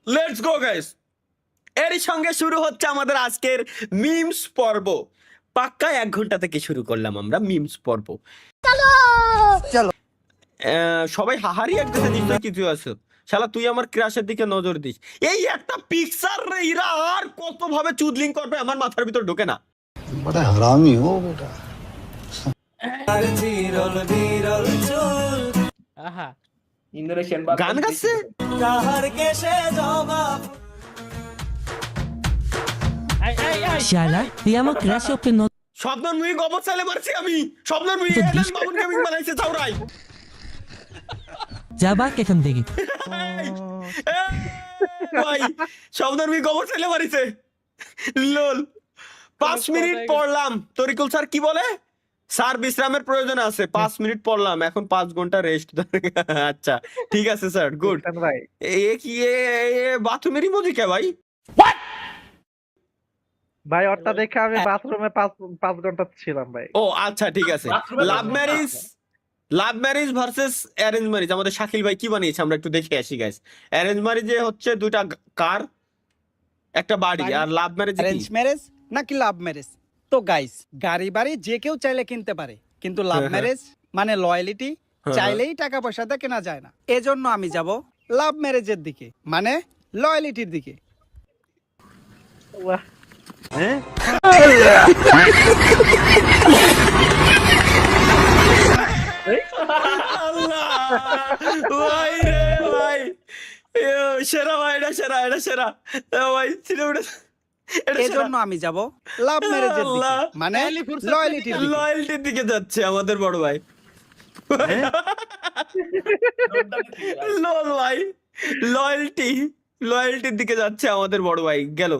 Let's go guys. এরই সঙ্গে শুরু হচ্ছে আমাদের আজকের মিমস পর্ব। পাক্কা 1 ঘন্টা থেকে শুরু করলাম আমরা মিমস পর্ব। চলো। সবাই হাহারি একদিকে নিশ্চয় কিছু আছে। শালা তুই আমার ক্রাশের দিকে নজর দিস। এই একটা পিকচার রে এরা আর কত ভাবে চুদলিং করবে আমার মাথার ভিতর ঢোকে না। बड़ा हरामी हो बेटा। আহা ইন্দোনেশিয়ান গান গাচ্ছে। আই আই আই শালা তুই আমার ক্লাস ওকে স্বপ্নর মুই গোবর চাইলে মারছি আমি। স্বপ্নর মুই এডেন মামুন গেমিং বানাইছে চাউরাই। যাবা এখান থেকে। ভাই স্বপ্নর মুই গোবর চাইলে মারিছে। লোল 5 মিনিট পড়লাম। তরিকুল স্যার কি বলে? স্যার বিশ্রামের প্রয়োজন আছে। 5 মিনিট পড়লাম, এখন 5 ঘন্টা রেস্ট। আচ্ছা ঠিক আছে স্যার, গুড। ভাই এ কি এ বাথরুমের ইমোজি কে ভাই? ভাই ওরটা দেখে আমি বাথরুমে 5 ঘন্টা ছিলাম ভাই। ও আচ্ছা ঠিক আছে। Love marriage versus arrange marriage আমাদের শাকিল ভাই কি বানিয়েছে আমরা একটু দেখে আসি গাইস। অ্যারেঞ্জ ম্যারেজে হচ্ছে দুইটা কার, একটা বাড়ি, আর লাভ ম্যারেজে অ্যারেঞ্জ ম্যারেজ নাকি লাভ ম্যারেজ? তো গাইস, গাড়ি বাড়ি যে কেউ চাইলে কিনতে পারে, কিন্তু লাভ হ্যাঁ, ম্যারেজ মানে লয়ালিটি হ্যাঁ। চাইলেই টাকা পয়সাতে কেনা যায় না। এজন্য আমি যাব লাভ ম্যারেজের দিকে, মানে লয়ালিটির দিকে। বাহ, আল্লাহ ভাই রে ভাই। সেরা ভাই, এটা সেরা, এটা সেরা ভাই। এজন্য আমি যাব লাভ ম্যারেজের দিকে, আল্লাহ। মানে লয়ালিটির দিকে। লয়্যালটির দিকে যাচ্ছে আমাদের বড় ভাই। লল ভাই, লয়্যালটির দিকে যাচ্ছে আমাদের বড় ভাই। গেল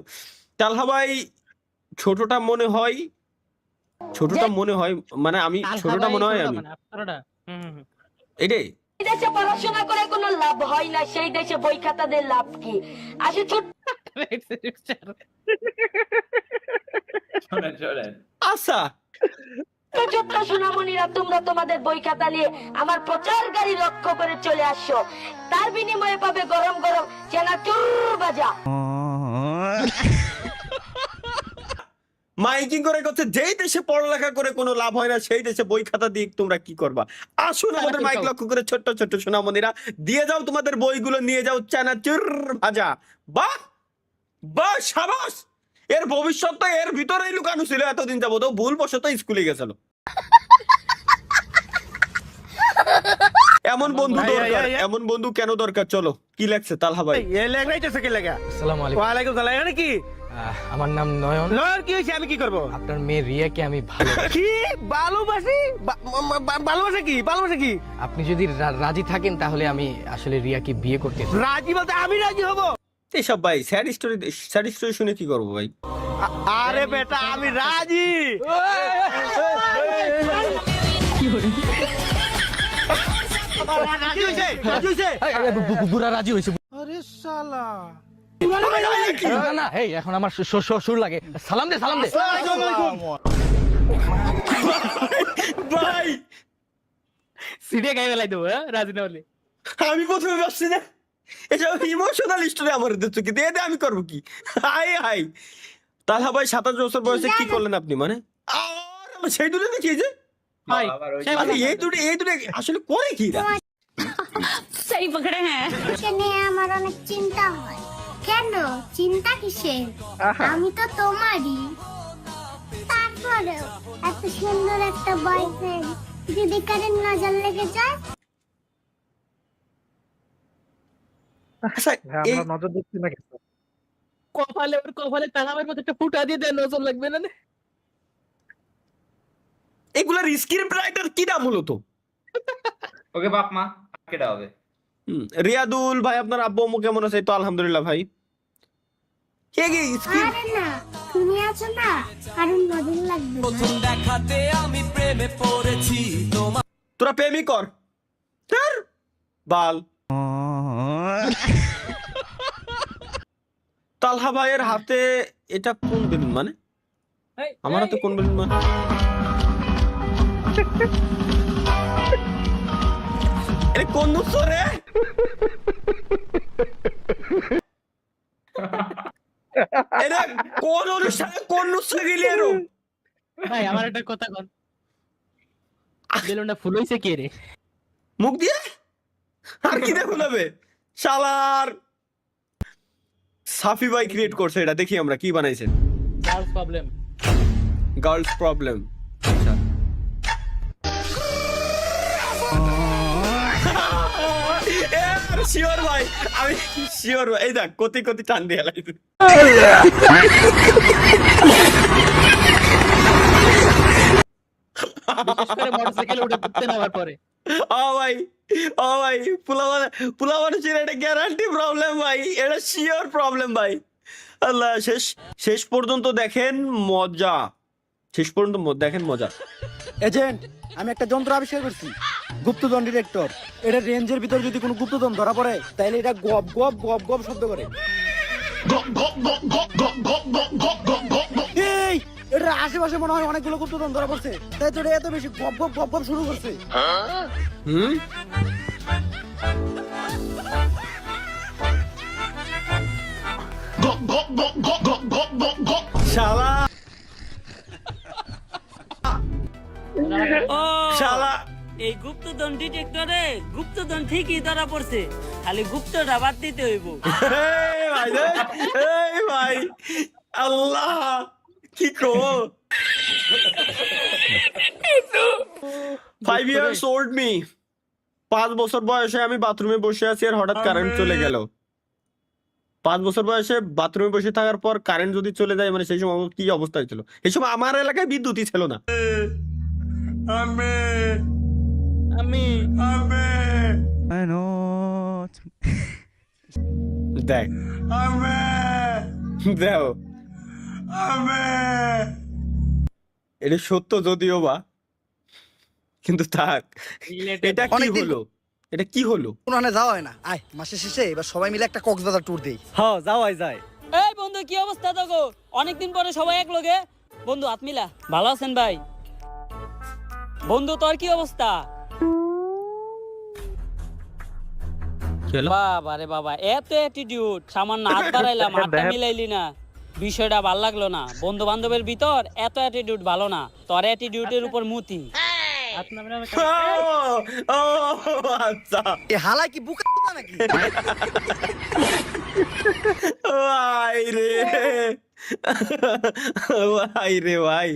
তালহা ভাই। ছোটটা মনে হয় মানে আমি ছোটটা মনে হয় আমি আপনারা হুম এটাই। এই দেশে পড়াশোনা করে কোনো লাভ হয় না, সেই দেশে বই খাতাদের লাভ কি? আসে ছোট্ট আচ্ছা ছোট্ট সোনামণিরা, তোমরা তোমাদের বই খাতা নিয়ে আমার প্রচার গাড়ি লক্ষ্য করে চলে আসছো। তার বিনিময়ে পাবে গরম গরম চেনাচুর ভাজা। মাইকিং করে করছে যেই দেশে পড়ালেখা করে কোনো লাভ হয় না সেই দেশে বই খাতা দিয়ে তোমরা কি করবা? আসুন আমাদের মাইক লক্ষ্য করে ছোট্ট ছোট্ট সোনামণিরা দিয়ে যাও তোমাদের বইগুলো, নিয়ে যাও চানাচুর ভাজা। বাহ বাহ, সাবাস। এর ভবিষ্যৎ তো এর ভিতরেই লুকানো ছিল এতদিন যাবত। ভুলবশত স্কুলে গেছিল। এমন বন্ধু দরকার, এমন বন্ধু কেন দরকার? চলো কি লাগছে তালহা ভাই? আসসালামু আলাইকুম। ওয়ালাইকুম সালাম। এখানে কি? আমার নাম নয়ন। লয়ার কি হয়েছে? আমি কি করব? আপনার মেয়ে রিয়াকে আমি ভালো কি ভালোবাসি? ভালোবাসা কি? ভালোবাসা কি? আপনি যদি রাজি থাকেন তাহলে আমি আসলে রিয়াকে বিয়ে করতে চাই। রাজি বলতে আমি রাজি হব? এইসব ভাই স্যাড স্টোরি শুনে কি করবো ভাই? আরে বেটা আমি রাজি। রাজি হইছে? রাজি হইছে? বুড়া রাজি হয়েছে। আরে শালা। না না, এই এখন আমার সুর লাগে। সালাম দে সালাম দে। ভাই সিডে গায়ে বেলাই দেবো, রাজি না হলে। আমি প্রথমে ভাবছি না এসব ইমোশনাল স্টোরি আমার চোখে দিয়ে দে, আমি করবো কি? হাই হাই তালহা ভাই 27 বছর বয়সে কি করলেন আপনি? মানে আর আমার সেই দূরে দেখিয়েছে। ভাই আচ্ছা, এই দূরে আসলে করে কি? সেই পকড়ে হ্যাঁ। নিয়ে আমার অনেক চিন্তা হয়। কেন চিন্তা কিসের? আমি তো তোমারই। তারপরেও এত সুন্দর একটা বয়ফ্রেন্ড যদি কারেন্ট নজর লেগে যায়। আচ্ছা ভাই, এই আমরা নজর দিচ্ছি না কিছু। কপালে তালামের মধ্যে একটা ফুটা দিয়ে দেন, নজর লাগবে না। এগুলার স্ক্রিপ্ট রাইটার কিরা মূলত? ওকে বাপ মা কেটা হবে। রিয়াদুল ভাই আপনার আব্বু আম্মু কেমন আছে? এই তো আলহামদুলিল্লাহ ভাই। কে কি স্ক্রিপ্ট? আরে না, তুমি আছো না, কারণ নজর লাগবে না। তোরা প্রেমই কর ধুর, বাল। তালহা ভাইয়ের হাতে এটা কোন বেলুন? মানে আমার হাতে কোন বেলুন? মানে কোন রে? এটা কোন অনুষ্ঠানে কোন নুসরা গেলি এরম? ভাই আমার একটা কথা কন, বেলুনটা ফুল হইছে কে রে? মুখ দিয়ে আর কি দেখুন হবে শালার। সাফি ভাই ক্রিয়েট করছে এটা, দেখি আমরা কি বানাইছেন। Girls problem. Girls problem. Sure ভাই, আমি শিওর ভাই। এই দেখ কতি কতি টান দিয়ে লাগছে। বিশেষ করে মোটরসাইকেলে উঠে ঘুরতে নেওয়ার পরে। ও ভাই, ও ভাই, পোলা মানুষের এটা গ্যারান্টি প্রবলেম ভাই, এটা শিওর প্রবলেম ভাই। আল্লাহ, শেষ পর্যন্ত দেখেন মজা, শেষ পর্যন্ত দেখেন মজা। এজেন্ট, আমি একটা যন্ত্র আবিষ্কার করছি, গুপ্তধন ডিটেক্টর। এটা রেঞ্জের ভিতর যদি কোনো গুপ্তধন ধরা পড়ে তাহলে এটা গপ গপ গপ গপ শব্দ করে। এই, এটার আশেপাশে মনে হয় অনেকগুলো গুপ্তধন ধরা পড়ছে, তাই তো এটা এত বেশি গপ গপ গপ গপ শুরু করছে। হুম, শালা শালা এই গুপ্তধন ডিটেক্টরে গুপ্তধন ঠিকই ধরা পড়ছে, খালি গুপ্তটা বাদ দিতে হইব। এই ভাই রে, এই ভাই, আল্লাহ কি কো। 5 years old me, 5 বছর বয়সে আমি বাথরুমে বসে আছি আর হঠাৎ কারেন্ট চলে গেল। 5 বছর বয়সে বাথরুমে বসে থাকার পর কারেন্ট যদি চলে যায়, মানে সেই সময় আমার কি অবস্থা হয়েছিল? এই সময় আমার এলাকায় বিদ্যুৎই ছিল না। আমি দেখ দেও, এটা সত্য যদিও বা, কিন্তু থাক। এটা কি হলো? এটা কি হলো? কোনখানে যাওয়া হয় না, আয় মাসের শেষে এবার সবাই মিলে একটা কক্সবাজার ট্যুর দেই। হ্যাঁ, যাওয়াই যায়। এই বন্ধু, কি অবস্থা তোগো? অনেকদিন পরে সবাই এক লগে। বন্ধু হাত মিলা। ভালো আছেন ভাই? বন্ধু তোর কি অবস্থা? বাবা রে বাবা, এত অ্যাটিটিউড! সামান্য হাত বাড়াইলাম, হাতটা মিলাইলি না, বিষয়টা ভাল লাগলো না। বন্ধু বান্ধবের ভিতর এত অ্যাটিটিউড ভালো না, তোর অ্যাটিটিউডের উপর মুতি। ও আচ্ছা, এ হালাই কি বুকা নাকি? ভাই রে, ভাই রে ভাই।